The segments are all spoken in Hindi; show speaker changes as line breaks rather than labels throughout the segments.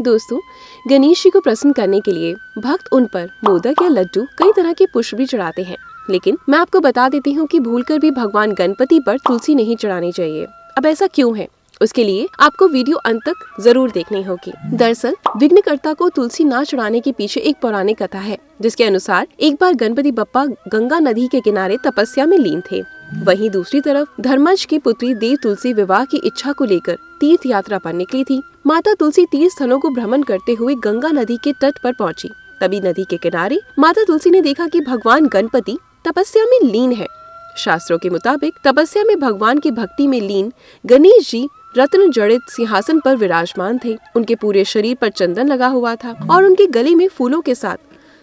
दोस्तों, गणेश जी को प्रसन्न करने के लिए भक्त उन पर मोदक या लड्डू कई तरह के पुष्प भी चढ़ाते हैं। लेकिन मैं आपको बता देती हूँ कि भूलकर भी भगवान गणपति पर तुलसी नहीं चढ़ानी चाहिए। अब ऐसा क्यों है, उसके लिए आपको वीडियो अंत तक जरूर देखनी होगी। दरअसल विघ्नकर्ता को तुलसी ना चढ़ाने के पीछे एक पौराणिक कथा है, जिसके अनुसार एक बार गणपति बप्पा गंगा नदी के किनारे तपस्या में लीन थे। वहीं दूसरी तरफ धर्मज की पुत्री देव तुलसी विवाह की इच्छा को लेकर तीर्थ यात्रा पर निकली थी। माता तुलसी तीर्थ स्थलों को भ्रमण करते हुए गंगा नदी के तट पर पहुंची। तभी नदी के किनारे माता तुलसी ने देखा कि भगवान गणपति तपस्या में लीन है। शास्त्रों के मुताबिक तपस्या में भगवान की भक्ति में लीन गणेश जी रत्न जड़ित सिंहासन पर विराजमान थे। उनके पूरे शरीर पर चंदन लगा हुआ था और उनके गले में फूलों के साथ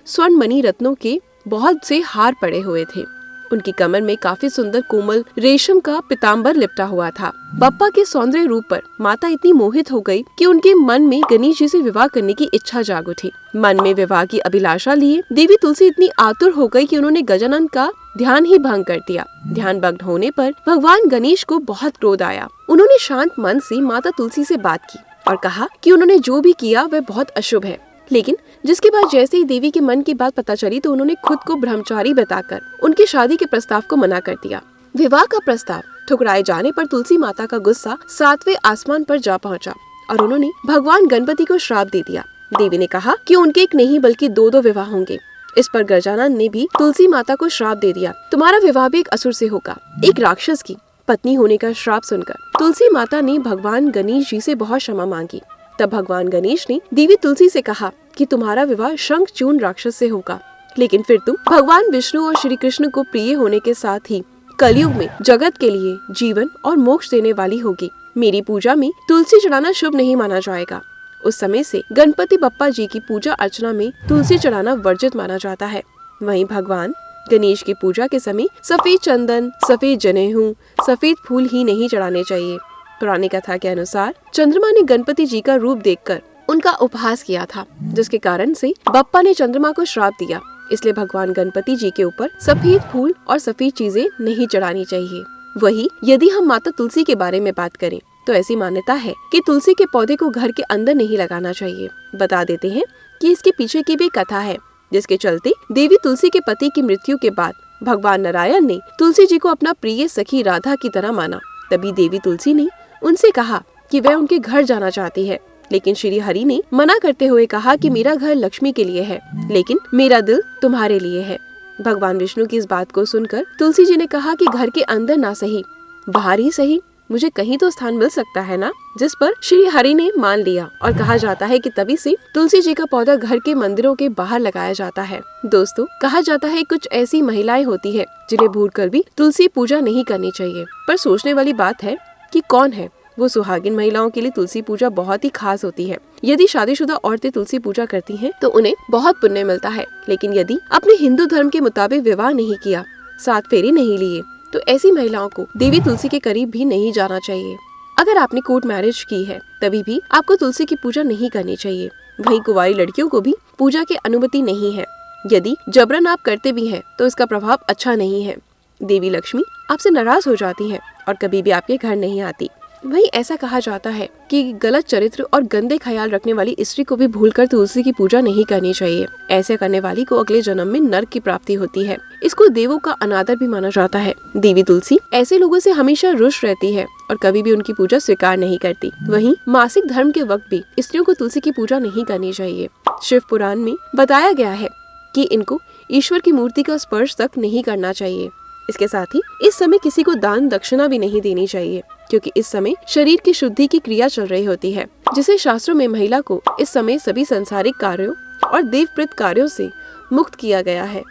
स्वर्ण मणि रत्नों के बहुत से हार पड़े हुए थे। उनकी कमर में काफी सुंदर कोमल रेशम का पीताम्बर लिपटा हुआ था। बप्पा के सौंदर्य रूप पर माता इतनी मोहित हो गई कि उनके मन में गणेश जी से विवाह करने की इच्छा जाग उठी। मन में विवाह की अभिलाषा लिए देवी तुलसी इतनी आतुर हो गई कि उन्होंने गजानन का ध्यान ही भंग कर दिया। ध्यान भंग होने पर भगवान गणेश को बहुत क्रोध आया। उन्होंने शांत मन से माता तुलसी से बात की और कहा कि उन्होंने जो भी किया वह बहुत अशुभ है। लेकिन जिसके बाद जैसे ही देवी के मन की बात पता चली तो उन्होंने खुद को ब्रह्मचारी बताकर उनकी शादी के प्रस्ताव को मना कर दिया। विवाह का प्रस्ताव ठुकराए जाने पर तुलसी माता का गुस्सा 7वें आसमान पर जा पहुंचा और उन्होंने भगवान गणपति को श्राप दे दिया। देवी ने कहा कि उनके एक नहीं बल्कि दो विवाह होंगे। इस पर गजानन ने भी तुलसी माता को श्राप दे दिया, तुम्हारा विवाह भी एक असुर से होगा। एक राक्षस की पत्नी होने का श्राप सुनकर तुलसी माता ने भगवान गणेश जी से बहुत क्षमा मांगी। तब भगवान गणेश ने देवी तुलसी से कहा कि तुम्हारा विवाह शंखचूर्ण राक्षस से होगा, लेकिन फिर तुम भगवान विष्णु और श्री कृष्ण को प्रिय होने के साथ ही कलयुग में जगत के लिए जीवन और मोक्ष देने वाली होगी। मेरी पूजा में तुलसी चढ़ाना शुभ नहीं माना जाएगा। उस समय से गणपति बप्पा जी की पूजा अर्चना में तुलसी चढ़ाना वर्जित माना जाता है। वहीं भगवान गणेश की पूजा के समय सफेद चंदन, सफेद जनेऊ, सफेद फूल ही नहीं चढ़ाने चाहिए। पुरानी कथा के अनुसार चंद्रमा ने गणपति जी का रूप देखकर उनका उपहास किया था, जिसके कारण से बप्पा ने चंद्रमा को श्राप दिया। इसलिए भगवान गणपति जी के ऊपर सफेद फूल और सफेद चीजें नहीं चढ़ानी चाहिए। वही यदि हम माता तुलसी के बारे में बात करें तो ऐसी मान्यता है कि तुलसी के पौधे को घर के अंदर नहीं लगाना चाहिए। बता देते हैं कि इसके पीछे की भी कथा है, जिसके चलते देवी तुलसी के पति की मृत्यु के बाद भगवान नारायण ने तुलसी जी को अपना प्रिय सखी राधा की तरह माना। तभी देवी तुलसी ने उनसे कहा कि वह उनके घर जाना चाहती है, लेकिन श्री हरि ने मना करते हुए कहा कि मेरा घर लक्ष्मी के लिए है, लेकिन मेरा दिल तुम्हारे लिए है। भगवान विष्णु की इस बात को सुनकर तुलसी जी ने कहा कि घर के अंदर ना सही, बाहर ही सही, मुझे कहीं तो स्थान मिल सकता है ना। जिस पर श्री हरि ने मान लिया और कहा जाता है कि तभी से तुलसी जी का पौधा घर के मंदिरों के बाहर लगाया जाता है। दोस्तों, कहा जाता है कुछ ऐसी महिलाएं होती है जिन्हें भूलकर भी तुलसी पूजा नहीं करनी चाहिए, पर सोचने वाली बात है कि कौन है वो सुहागिन महिलाओं के लिए तुलसी पूजा बहुत ही खास होती है। यदि शादीशुदा औरतें तुलसी पूजा करती हैं तो उन्हें बहुत पुण्य मिलता है, लेकिन यदि अपने हिंदू धर्म के मुताबिक विवाह नहीं किया, 7 फेरे नहीं लिए, तो ऐसी महिलाओं को देवी तुलसी के करीब भी नहीं जाना चाहिए। अगर आपने कोर्ट मैरिज की है तभी भी आपको तुलसी की पूजा नहीं करनी चाहिए। वहीं कुंवारी लड़कियों को भी पूजा की अनुमति नहीं है। यदि जबरन आप करते भी हैं तो इसका प्रभाव अच्छा नहीं है। देवी लक्ष्मी आपसे नाराज हो जाती है और कभी भी आपके घर नहीं आती। वहीं ऐसा कहा जाता है कि गलत चरित्र और गंदे ख्याल रखने वाली स्त्री को भी भूलकर तुलसी की पूजा नहीं करनी चाहिए। ऐसे करने वाली को अगले जन्म में नरक की प्राप्ति होती है। इसको देवों का अनादर भी माना जाता है। देवी तुलसी ऐसे लोगों से हमेशा रुष्ट रहती है और कभी भी उनकी पूजा स्वीकार नहीं करती। वहीं मासिक धर्म के वक्त भी स्त्रियों को तुलसी की पूजा नहीं करनी चाहिए। शिव पुराण में बताया गया है कि इनको ईश्वर की मूर्ति का स्पर्श तक नहीं करना चाहिए। इसके साथ ही इस समय किसी को दान दक्षिणा भी नहीं देनी चाहिए, क्योंकि इस समय शरीर की शुद्धि की क्रिया चल रही होती है, जिसे शास्त्रों में महिला को इस समय सभी सांसारिक कार्यों और देवप्रीत कार्यों से मुक्त किया गया है।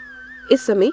इस समय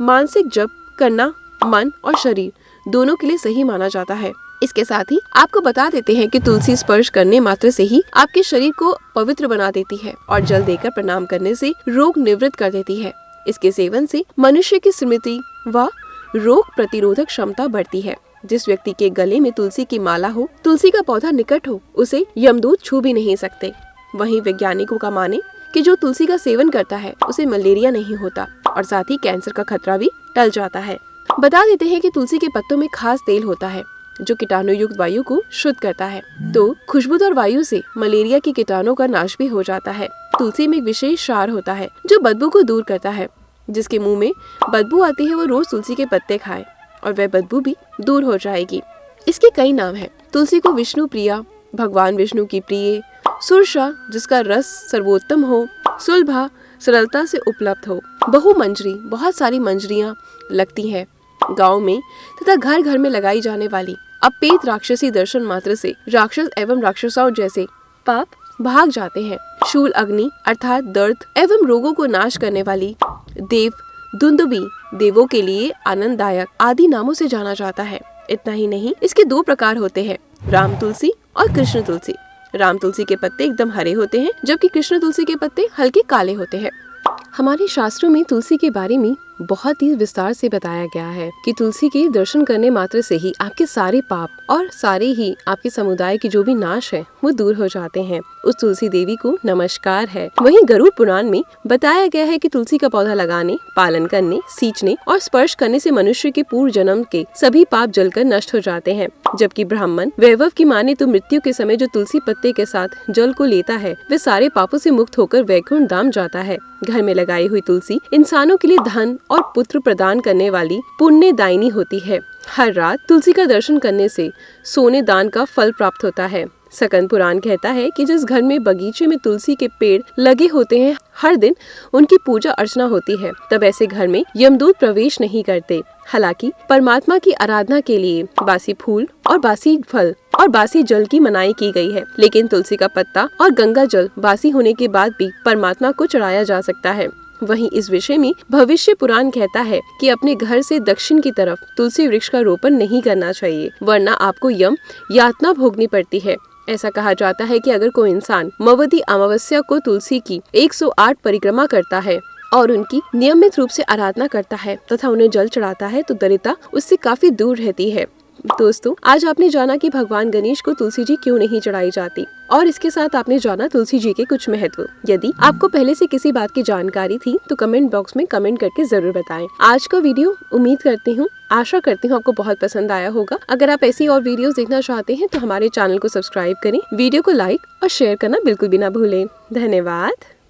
मानसिक जप करना मन और शरीर दोनों के लिए सही माना जाता है। इसके साथ ही आपको बता देते हैं कि तुलसी स्पर्श करने मात्र से ही आपके शरीर को पवित्र बना देती है और जल देकर प्रणाम करने से रोग निवृत्त कर देती है। इसके सेवन से मनुष्य की स्मृति व रोग प्रतिरोधक क्षमता बढ़ती है। जिस व्यक्ति के गले में तुलसी की माला हो, तुलसी का पौधा निकट हो, उसे यमदूत छू भी नहीं सकते। वहीं वैज्ञानिकों का माने कि जो तुलसी का सेवन करता है उसे मलेरिया नहीं होता और साथ ही कैंसर का खतरा भी टल जाता है। बता देते हैं कि तुलसी के पत्तों में खास तेल होता है, जो कीटाणु युक्त वायु को शुद्ध करता है। तो खुशबूदार वायु से मलेरिया के कीटाणु का नाश भी हो जाता है। तुलसी में एक विशेष क्षार होता है जो बदबू को दूर करता है। जिसके मुंह में बदबू आती है वो रोज तुलसी के पत्ते खाए और वह बदबू भी दूर हो जाएगी। इसके कई नाम हैं। तुलसी को विष्णु प्रिया, भगवान विष्णु की प्रिय, सुरसा जिसका रस सर्वोत्तम हो, सुलभा सरलता से उपलब्ध हो, बहुमंजरी बहुत सारी मंजरियां लगती हैं गांव में तथा घर घर में लगाई जाने वाली अपेत राक्षसी दर्शन मात्र से राक्षस एवं राक्षसाओं जैसे पाप भाग जाते हैं। शूल अग्नि अर्थात दर्द एवं रोगों को नाश करने वाली देव दुंदुबी देवों के लिए आनंददायक आदि नामों से जाना जाता है। इतना ही नहीं, इसके 2 प्रकार होते हैं, राम तुलसी और कृष्ण तुलसी। राम तुलसी के पत्ते एकदम हरे होते हैं जबकि कृष्ण तुलसी के पत्ते हल्के काले होते हैं। हमारे शास्त्रों में तुलसी के बारे में बहुत ही विस्तार से बताया गया है कि तुलसी के दर्शन करने मात्र से ही आपके सारे पाप और सारे ही आपके समुदाय की जो भी नाश है वो दूर हो जाते हैं। उस तुलसी देवी को नमस्कार है। वहीं गरुड़ पुराण में बताया गया है कि तुलसी का पौधा लगाने, पालन करने, सींचने और स्पर्श करने से मनुष्य के पूर्व जन्म के सभी पाप जलकर नष्ट हो जाते हैं। जबकि ब्राह्मण वैभव की माने तो मृत्यु के समय जो तुलसी पत्ते के साथ जल को लेता है वे सारे पापों से मुक्त होकर वैकुंठ धाम जाता है। घर में लगाई हुई तुलसी इंसानों के लिए धन और पुत्र प्रदान करने वाली पुण्यदायिनी होती है। हर रात तुलसी का दर्शन करने से सोने दान का फल प्राप्त होता है। सकंद पुराण कहता है कि जिस घर में बगीचे में तुलसी के पेड़ लगे होते हैं हर दिन उनकी पूजा अर्चना होती है, तब ऐसे घर में यमदूत प्रवेश नहीं करते। हालांकि परमात्मा की आराधना के लिए बासी फूल और बासी फल और बासी जल की मनाही की गई है, लेकिन तुलसी का पत्ता और गंगा जल बासी होने के बाद भी परमात्मा को चढ़ाया जा सकता है। वहीं इस विषय में भविष्य पुराण कहता है कि अपने घर से दक्षिण की तरफ तुलसी वृक्ष का रोपण नहीं करना चाहिए, वरना आपको यम यातना भोगनी पड़ती है। ऐसा कहा जाता है कि अगर कोई इंसान मवदी अमावस्या को तुलसी की 108 परिक्रमा करता है और उनकी नियमित रूप से आराधना करता है तथा उन्हें जल चढ़ाता है तो दरिद्रता उससे काफी दूर रहती है। दोस्तों, आज आपने जाना कि भगवान गणेश को तुलसी जी क्यों नहीं चढ़ाई जाती और इसके साथ आपने जाना तुलसी जी के कुछ महत्व। यदि आपको पहले से किसी बात की जानकारी थी तो कमेंट बॉक्स में कमेंट करके जरूर बताएं। आज का वीडियो आशा करती हूँ आपको बहुत पसंद आया होगा। अगर आप ऐसी और वीडियोस देखना चाहते हैं तो हमारे चैनल को सब्सक्राइब करें, वीडियो को लाइक और शेयर करना बिल्कुल भी ना भूलें। धन्यवाद।